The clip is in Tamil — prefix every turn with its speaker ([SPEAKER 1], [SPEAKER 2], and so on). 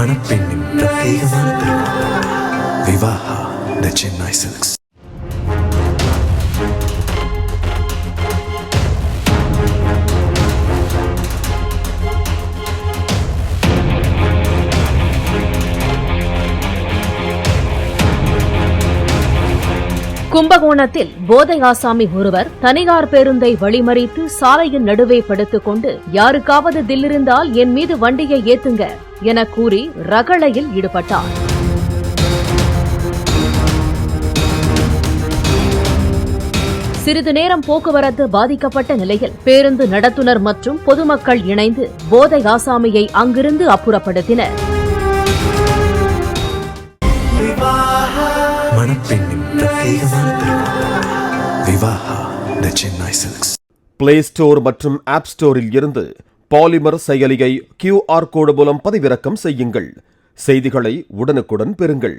[SPEAKER 1] மணப்பெண்ணின் பிரத்யேகமான திருமணம். விவாஹா தி சென்னை சில்க்ஸ்.
[SPEAKER 2] கும்பகோணத்தில் போதை ஆசாமி ஒருவர் தனியார் பேருந்தை வழிமறித்து சாலையின் நடுவே படுத்துக் கொண்டு யாருக்காவது தில்லிருந்தால் என் மீது வண்டியை ஏத்துங்க என கூறி ரகளையில் ஈடுபட்டார். சிறிது நேரம் போக்குவரத்து பாதிக்கப்பட்ட நிலையில் பேருந்து நடத்துனர் மற்றும் பொதுமக்கள் இணைந்து போதை ஆசாமியை அங்கிருந்து அப்புறப்படுத்தினர்.
[SPEAKER 1] மணப்பெண்ணின் பிரத்யேகமான திருமணம். விவாஹா தி சென்னை சில்க்ஸ்.
[SPEAKER 3] பிளே ஸ்டோர் மற்றும் ஆப் ஸ்டோரில் இருந்து பாலிமர் செயலியை QR கோடு மூலம் பதிவிறக்கம் செய்யுங்கள். செய்திகளை உடனுக்குடன் பெறுங்கள்.